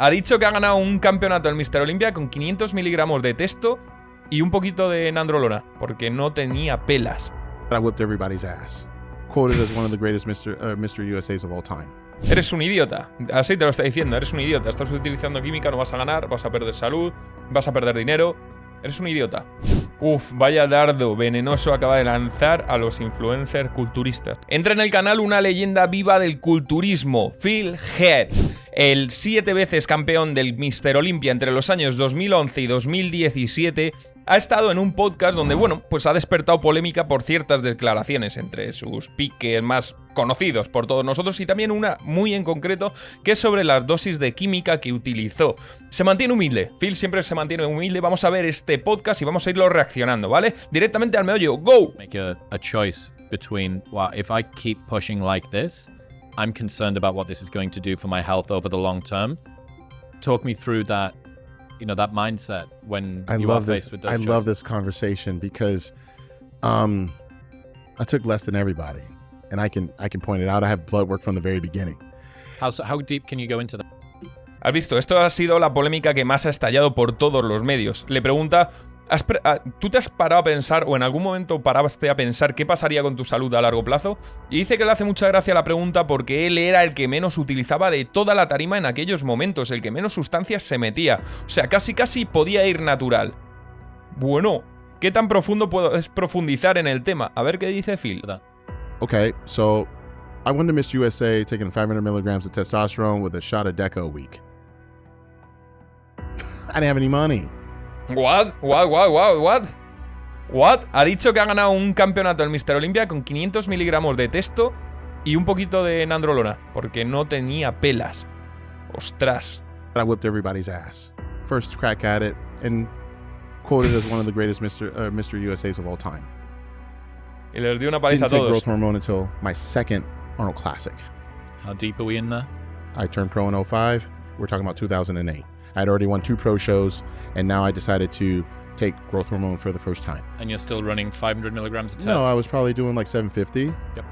Ha dicho que ha ganado un campeonato del Mr. Olympia con 500 miligramos de testo y un poquito de nandrolona, porque no tenía pelas. I whipped everybody's ass. Quoted as one of the greatest Mr. USAs of all time. Eres un idiota. Así te lo está diciendo. Eres un idiota. Estás utilizando química, no vas a ganar, vas a perder salud, vas a perder dinero. Eres un idiota. Uf, vaya dardo venenoso acaba de lanzar a los influencers culturistas. Entra en el canal una leyenda viva del culturismo, Phil Heath. El 7 veces campeón del Mr. Olympia entre los años 2011 y 2017 ha estado en un podcast donde, bueno, pues ha despertado polémica por ciertas declaraciones entre sus piques más conocidos por todos nosotros y también una muy en concreto que es sobre las dosis de química que utilizó. Se mantiene humilde, Phil siempre se mantiene humilde. Vamos a ver este podcast y vamos a irlo reaccionando, ¿vale? Directamente al meollo, ¡go! Make a choice between, well, if I keep pushing like this, I'm concerned about what this is going to do for my health over the long term. Talk me through that, you know, that mindset when you are faced with those choices. I love this conversation because I took less than everybody, and I can point it out. I have blood work from the very beginning. How deep can you go into that? ¿Has visto? Esto ha sido la polémica que más ha estallado por todos los medios. Le pregunta, ¿tú te has parado a pensar o en algún momento paraste a pensar qué pasaría con tu salud a largo plazo? Y dice que le hace mucha gracia la pregunta porque él era el que menos utilizaba de toda la tarima en aquellos momentos, el que menos sustancias se metía. O sea, casi podía ir natural. Bueno, ¿qué tan profundo puedes profundizar en el tema? A ver qué dice Phil. Okay, so I went to Miss USA taking 500 milligrams of testosterone with a shot of Deca a week. I didn't have any money. What? Ha dicho que ha ganado un campeonato del Mr. Olympia con 500 miligramos de testo y un poquito de nandrolona, porque no tenía pelas. Ostras. I whipped everybody's ass. First crack at it, and quoted as one of the greatest Mr. USAs of all time. Y les dio una paliza a Didn't take todos. growth hormone until my second Arnold Classic. How deep are we in there? I turned pro in 2005. We're talking about 2008. I had already won 2 pro shows, and now I decided to take growth hormone for the first time. And you're still running 500 milligrams of test? No, I was probably doing like 750. Yep.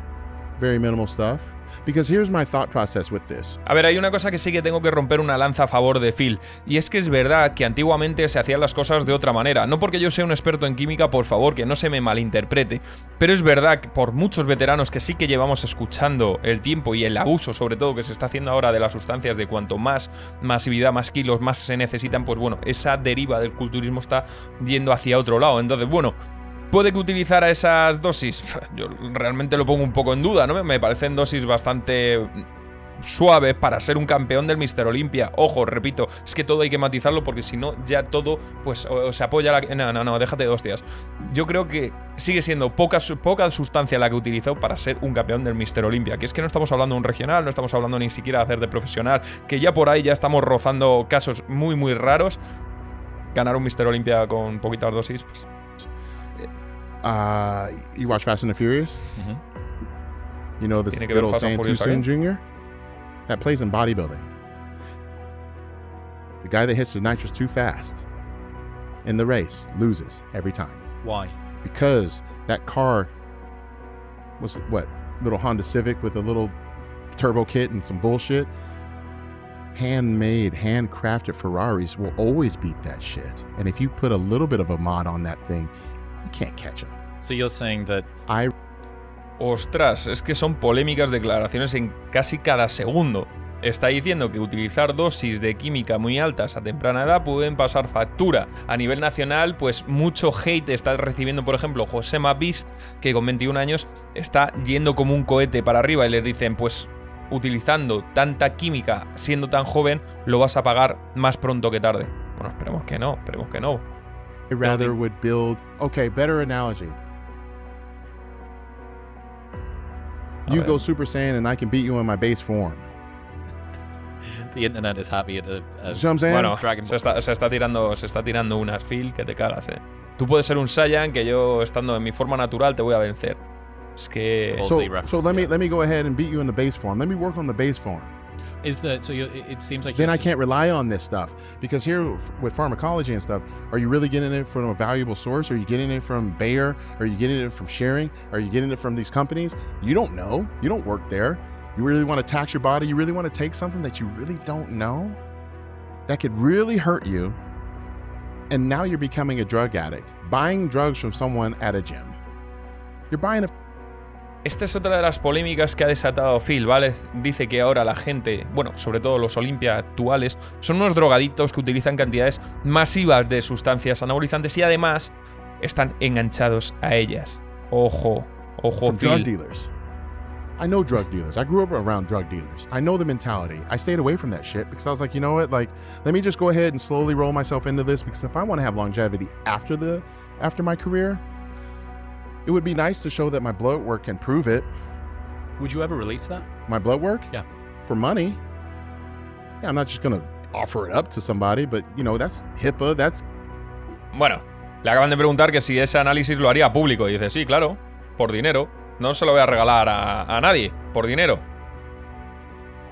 Very minimal stuff. Because here's my thought process with this. A ver, hay una cosa que sí que tengo que romper una lanza a favor de Phil, y es que es verdad que antiguamente se hacían las cosas de otra manera. No porque yo sea un experto en química, por favor, que no se me malinterprete, pero es verdad que por muchos veteranos que sí que llevamos escuchando el tiempo y el abuso, sobre todo, que se está haciendo ahora de las sustancias, de cuanto más masividad, más kilos, más se necesitan, pues bueno, esa deriva del culturismo está yendo hacia otro lado. Entonces, bueno, ¿puede que utilizara esas dosis? Yo realmente lo pongo un poco en duda, ¿no? Me parecen dosis bastante suaves para ser un campeón del Mr. Olympia. Ojo, repito, es que todo hay que matizarlo porque si no, ya todo, pues, o se apoya la... No, déjate de hostias. Yo creo que sigue siendo poca sustancia la que utilizó para ser un campeón del Mr. Olympia. Que es que no estamos hablando de un regional, no estamos hablando ni siquiera de hacer de profesional, que ya por ahí ya estamos rozando casos muy raros. Ganar un Mr. Olympia con poquitas dosis, pues... You watch Fast and the Furious? Mm-hmm. You know this good old saying, too soon, Junior? That plays in bodybuilding. The guy that hits the nitrous too fast in the race loses every time. Why? Because that car was, what, little Honda Civic with a little turbo kit and some bullshit? Handmade, handcrafted Ferraris will always beat that shit. And if you put a little bit of a mod on that thing, you can't catch them. So you're saying that... Ostras, es que son polémicas declaraciones en casi cada segundo. Está diciendo que utilizar dosis de química muy altas a temprana edad pueden pasar factura. A nivel nacional, pues mucho hate está recibiendo, por ejemplo, Josema Beast, que con 21 años está yendo como un cohete para arriba y les dicen, pues utilizando tanta química siendo tan joven, lo vas a pagar más pronto que tarde. Bueno, esperemos que no. I rather would build... Okay, better analogy. You go Super Saiyan and I can beat you in my base form. The internet is happy at You know what I'm saying? Bueno, Dragon se está tirando unas Phil que te cagas, eh. Tú puedes ser un Saiyan que yo, estando en mi forma natural, te voy a vencer. Es que... So let me go ahead and beat you in the base form. Let me work on the base form. It seems like then I can't rely on this stuff, because here with pharmacology and stuff, are you really getting it from a valuable source? Are you getting it from Bayer? Are you getting it from Sharing? Are you getting it from these companies? You don't know. You don't work there. You really want to tax your body? You really want to take something that you really don't know? that could really hurt you, and now you're becoming a drug addict, buying drugs from someone at a gym. You're buying a... Esta es otra de las polémicas que ha desatado Phil, ¿vale? Dice que ahora la gente, bueno, sobre todo los Olympia actuales, son unos drogadictos que utilizan cantidades masivas de sustancias anabolizantes y además están enganchados a ellas. Ojo, from Phil. drug dealers. I know drug dealers. I grew up around drug dealers. I know the mentality. I stayed away from that shit because I was like, you know what? Like, let me just go ahead and slowly roll myself into this, because if I want to have longevity after my career, it would be nice to show that my blood work can prove it. Would you ever release that? My blood work? Yeah. For money? Yeah, I'm not just going to offer it up to somebody, but, you know, that's HIPAA, that's... Bueno, le acaban de preguntar que si ese análisis lo haría público y dice, sí, claro, por dinero. No se lo voy a regalar a nadie, por dinero.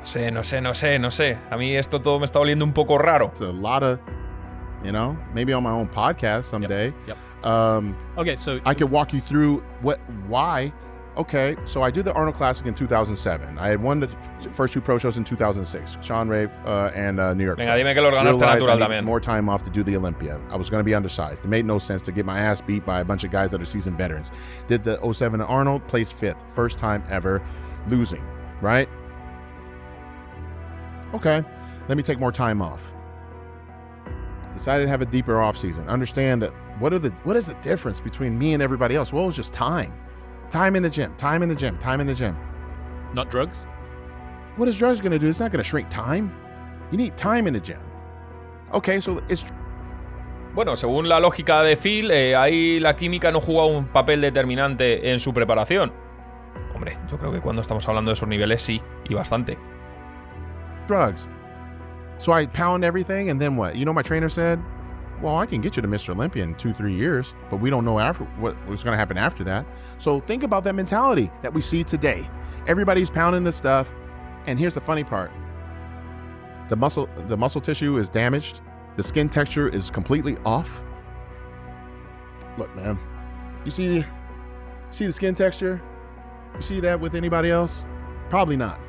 No sé. A mí esto todo me está oliendo un poco raro. It's a lot of, you know, maybe on my own podcast someday. Yep. Okay, so I could walk you through why. Okay, so I did the Arnold Classic in 2007. I had won the first two pro shows in 2006, Sean Rave and New York. Venga, dime que los ganaste Realized natural I needed también. more time off to do the Olympia. I was going to be undersized. It made no sense to get my ass beat by a bunch of guys that are seasoned veterans. Did the 07 at Arnold, placed fifth. First time ever losing, right? Okay, let me take more time off. Decided to have a deeper off season. Understand that what is the difference between me and everybody else? Well, it was just time. Time in the gym, time in the gym, time in the gym. not drugs? What is drugs going to do? It's not going to shrink time. You need time in the gym. Okay, so it's... Bueno, según la lógica de Phil, ahí la química no juega un papel determinante en su preparación. Hombre, yo creo que cuando estamos hablando de esos niveles sí, y bastante. drugs. So I pound everything, and then what? You know, my trainer said, well, I can get you to Mr. Olympia in 2-3 years, but we don't know what's going to happen after that. So think about that mentality that we see today. Everybody's pounding the stuff, and here's the funny part. The muscle tissue is damaged. The skin texture is completely off. Look, man, you see the skin texture? You see that with anybody else? Probably not.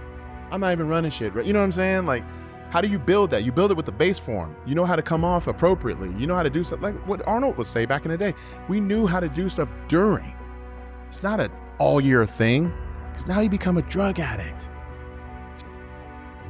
I'm not even running shit, right? You know what I'm saying? Like, how do you build that? You build it with the base form. You know how to come off appropriately. You know how to do stuff like what Arnold would say back in the day. We knew how to do stuff during. It's not an all-year thing, because now you become a drug addict.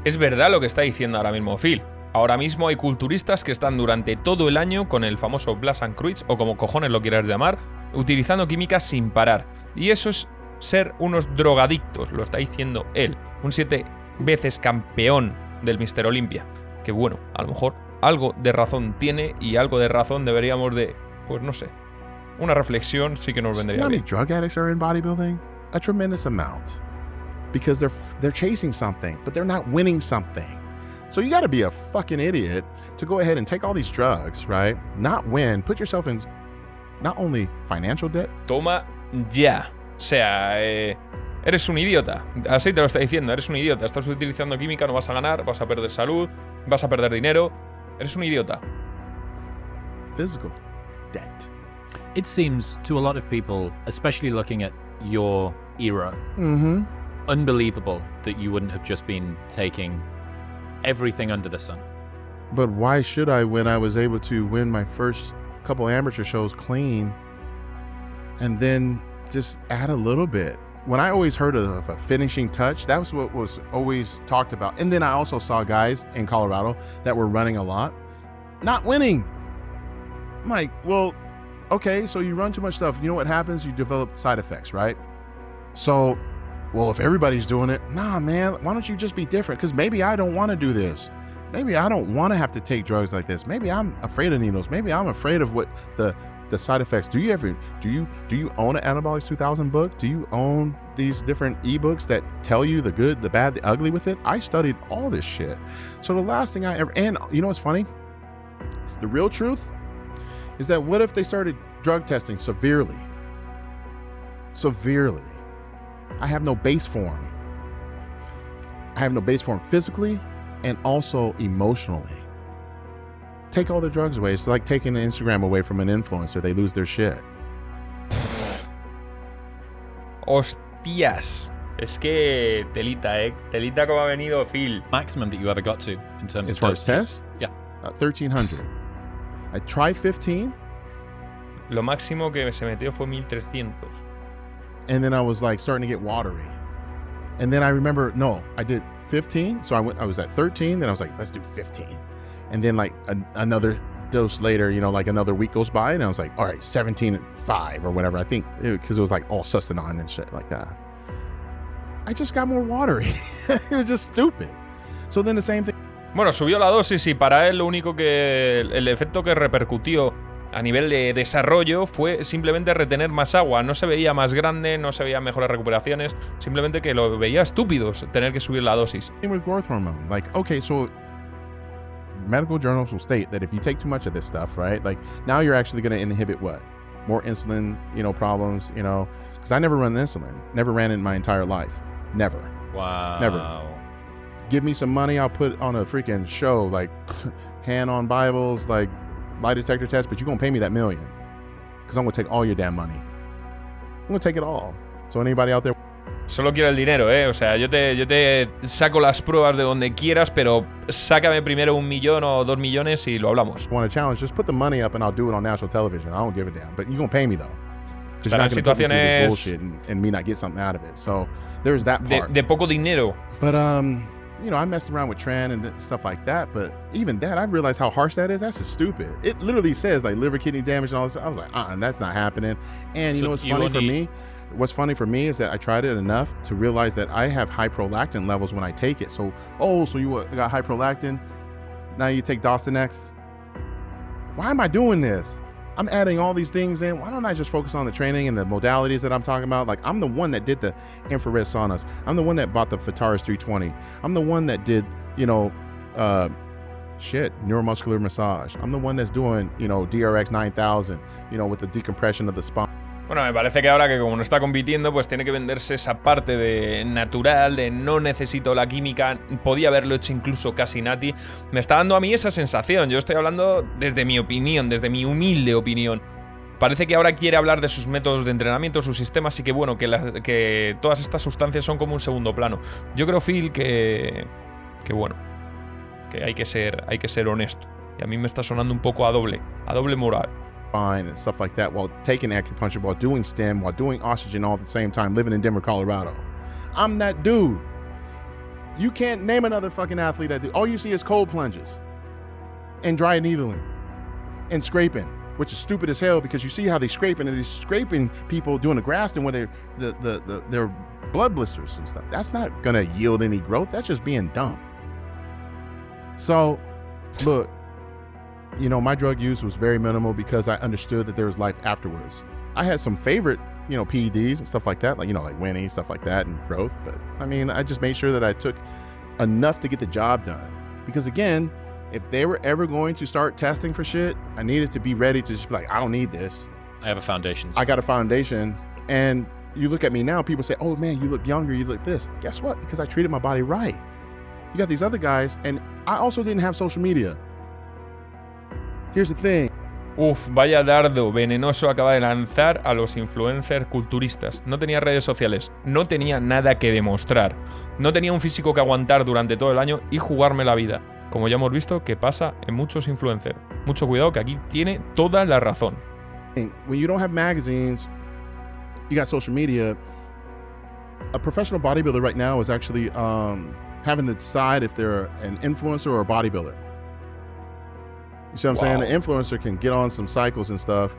Es verdad lo que está diciendo ahora mismo Phil. Ahora mismo hay culturistas que están durante todo el año con el famoso Blast and Cruise, o como cojones lo quieras llamar, utilizando químicas sin parar. Y eso es ser unos drogadictos, lo está diciendo él, un 7 veces campeón del Mr. Olympia. Que bueno, a lo mejor algo de razón tiene y algo de razón deberíamos de, pues no sé, una reflexión sí que nos You vendría know how many bien. drug addicts are in bodybuilding? A tremendous amount. Because they're chasing something, but they're not winning something. So you got to be a fucking idiot to go ahead and take all these drugs, right? Not win, put yourself in not only financial debt. Toma ya. O sea, eres un idiota. Así te lo está diciendo, eres un idiota. Estás utilizando química, no vas a ganar, vas a perder salud, vas a perder dinero. Eres un idiota. Physical debt. It seems to a lot of people, especially looking at your era, Mm-hmm. unbelievable that you wouldn't have just been taking everything under the sun. But why should I when I was able to win my first couple amateur shows clean and then just add a little bit? When I always heard of a finishing touch, that was what was always talked about. And then I also saw guys in Colorado that were running a lot, not winning. I'm like, well, okay, so you run too much stuff. You know what happens? You develop side effects, right? So, well, if everybody's doing it, nah, man, why don't you just be different? Because maybe I don't want to do this. Maybe I don't want to have to take drugs like this. Maybe I'm afraid of needles. Maybe I'm afraid of what the side effects. Do you own an Anabolics 2000 book? Do you own these different ebooks that tell you the good, the bad, the ugly with it? I studied all this shit. So the last thing I ever, and you know what's funny? The real truth is that what if they started drug testing severely? Severely. I have no base form. I have no base form physically and also emotionally. Take all the drugs away. It's like taking the Instagram away from an influencer. They lose their shit. Hostias. Es que telita, Telita como ha venido Phil. Maximum that you ever got to in terms As of far as dosages. tests? Yeah. 1,300. I tried 15, Lo máximo que se metió fue 1300. and then I was like starting to get watery. And then I remember, no, I did 15. So I was at 13. Then I was like, let's do 15. And then like another dose later, you know, like another week goes by, and I was like, all right, 17.5 or whatever. I think because it was like all Sustanon and shit like that. I just got more watery. It was just stupid. So then the same thing. Bueno, subió la dosis y para él lo único que... El efecto que repercutió a nivel de desarrollo fue simplemente retener más agua. No se veía más grande, no se veían mejores recuperaciones, simplemente que lo veía estúpido tener que subir la dosis. Same with growth hormone. Like, okay, so medical journals will state that if you take too much of this stuff, right, like now you're actually going to inhibit what? More insulin, you know, problems, you know, because I never run insulin, never ran it in my entire life. Never. Wow. Never. Give me some money, I'll put on a freaking show, like hand on Bibles, like lie detector test, but you're going to pay me that $1 million because I'm going to take all your damn money. I'm going to take it all. So anybody out there Solo quiero el dinero, ¿eh? O sea, yo te saco las pruebas de donde quieras, pero sácame primero 1 millón o 2 millones y lo hablamos. want a challenge, just put the money up and I'll do it on national television. I don't give a damn. But you're going to pay me though. Because you're Estarán not going to put me through situaciones this bullshit and me not get something out of it. So there's that part. de poco dinero. But you know, I messed around with Tran and stuff like that. But even that, I realized how harsh that is. That's just stupid. It literally says like liver, kidney damage and all this. I was like, that's not happening. And you know what's funny for me? What's funny for me is that I tried it enough to realize that I have high prolactin levels when I take it. So, so you got high prolactin? Now you take Dostanex? Why am I doing this? I'm adding all these things in. Why don't I just focus on the training and the modalities that I'm talking about? Like, I'm the one that did the infrared saunas. I'm the one that bought the Fitaris 320. I'm the one that did, you know, neuromuscular massage. I'm the one that's doing, you know, DRX 9000, you know, with the decompression of the spine. Bueno, me parece que ahora que como no está compitiendo, pues tiene que venderse esa parte de natural, de no necesito la química, podía haberlo hecho incluso casi Nati. Me está dando a mí esa sensación, yo estoy hablando desde mi opinión, desde mi humilde opinión. Parece que ahora quiere hablar de sus métodos de entrenamiento, sus sistemas y que bueno, que todas estas sustancias son como un segundo plano. Yo creo, Phil, que bueno, que hay que ser honesto. Y a mí me está sonando un poco a doble moral. And stuff like that while taking acupuncture, while doing STEM, while doing oxygen all at the same time, living in Denver, Colorado. I'm that dude. You can't name another fucking athlete that do. All you see is cold plunges and dry needling and scraping, which is stupid as hell because you see how they scraping and they're scraping people doing the Graston where they're blood blisters and stuff. That's not gonna yield any growth. That's just being dumb. So, look, you know, my drug use was very minimal because I understood that there was life afterwards. I had some favorite, you know, PEDs and stuff like that, like, you know, like Winnie, stuff like that, and growth. But I mean, I just made sure that I took enough to get the job done. Because again, if they were ever going to start testing for shit, I needed to be ready to just be like, I don't need this. I have a foundation. I got a foundation. And you look at me now, people say, oh man, you look younger, you look this. Guess what? Because I treated my body right. You got these other guys, and I also didn't have social media. Here's the thing. Uf, vaya dardo venenoso acaba de lanzar a los influencers culturistas. No tenía redes sociales, no tenía nada que demostrar, no tenía un físico que aguantar durante todo el año y jugarme la vida. Como ya hemos visto que pasa en muchos influencers. Mucho cuidado que aquí tiene toda la razón. When you don't have magazines, you got social media. A professional bodybuilder right now is actually having to decide if they're an influencer or a bodybuilder. You see what I'm saying? An influencer can get on some cycles and stuff,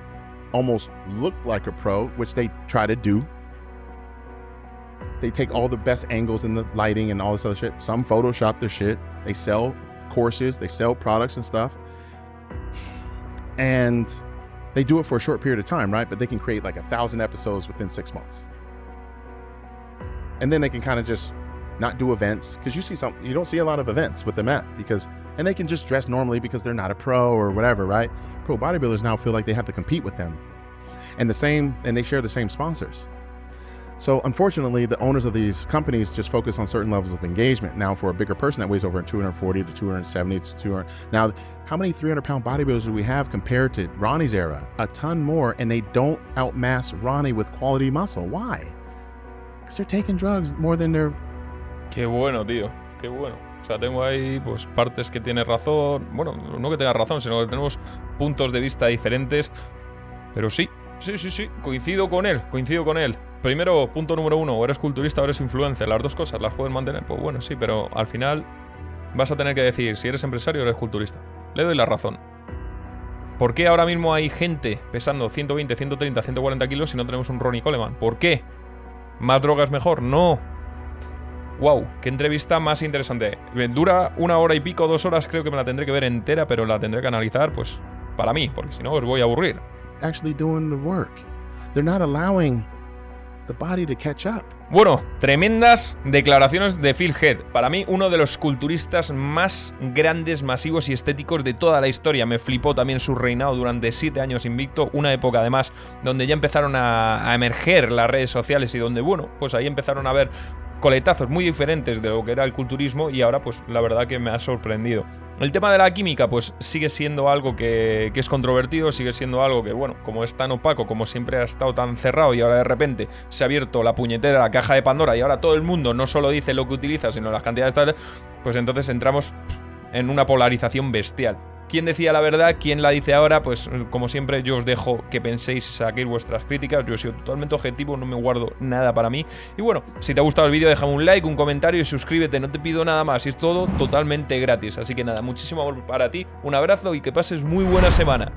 almost look like a pro, which they try to do. They take all the best angles in the lighting and all this other shit. Some Photoshop their shit. They sell courses, they sell products and stuff. And they do it for a short period of time, right? But they can create like 1,000 episodes within 6 months. And then they can kind of just not do events, because you don't see a lot of events with them and they can just dress normally because they're not a pro or whatever, right? Pro bodybuilders now feel like they have to compete with them, and they share the same sponsors. So unfortunately, the owners of these companies just focus on certain levels of engagement. Now, for a bigger person that weighs over 240 to 270 to 200, now how many 300-pound bodybuilders do we have compared to Ronnie's era? A ton more, and they don't outmass Ronnie with quality muscle. Why? Because they're taking drugs more than they're... Qué bueno, tío. Qué bueno. sea, tengo ahí pues partes que tiene razón. Bueno, no que tenga razón, sino que tenemos puntos de vista diferentes. Pero sí, coincido con él. Primero, punto número 1, o eres culturista o eres influencer. Las dos cosas las puedes mantener. Pues bueno, sí, pero al final vas a tener que decidir si eres empresario o eres culturista. Le doy la razón. ¿Por qué ahora mismo hay gente pesando 120, 130, 140 kilos si no tenemos un Ronnie Coleman? ¿Por qué? ¿Más droga es mejor? No. Wow, qué entrevista más interesante. Dura 1 hora y pico, 2 horas, creo que me la tendré que ver entera, pero la tendré que analizar, pues, para mí, porque si no os voy a aburrir. Actually doing the work. They're not allowing the body to catch up. Bueno, tremendas declaraciones de Phil Heath. Para mí, uno de los culturistas más grandes, masivos y estéticos de toda la historia. Me flipó también su reinado durante 7 años invicto. Una época, además, donde ya empezaron a emerger las redes sociales y donde, bueno, pues ahí empezaron a ver coletazos muy diferentes de lo que era el culturismo y ahora, pues, la verdad que me ha sorprendido. El tema de la química, pues, sigue siendo algo que es controvertido, sigue siendo algo que, bueno, como es tan opaco, como siempre ha estado tan cerrado y ahora de repente se ha abierto la puñetera, la caja de Pandora y ahora todo el mundo no solo dice lo que utiliza, sino las cantidades tales, pues entonces entramos en una polarización bestial. ¿Quién decía la verdad? ¿Quién la dice ahora? Pues como siempre yo os dejo que penséis y saquéis vuestras críticas. Yo he sido totalmente objetivo, no me guardo nada para mí. Y bueno, si te ha gustado el vídeo déjame un like, un comentario y suscríbete. No te pido nada más y es todo totalmente gratis. Así que nada, muchísimo amor para ti, un abrazo y que pases muy buena semana.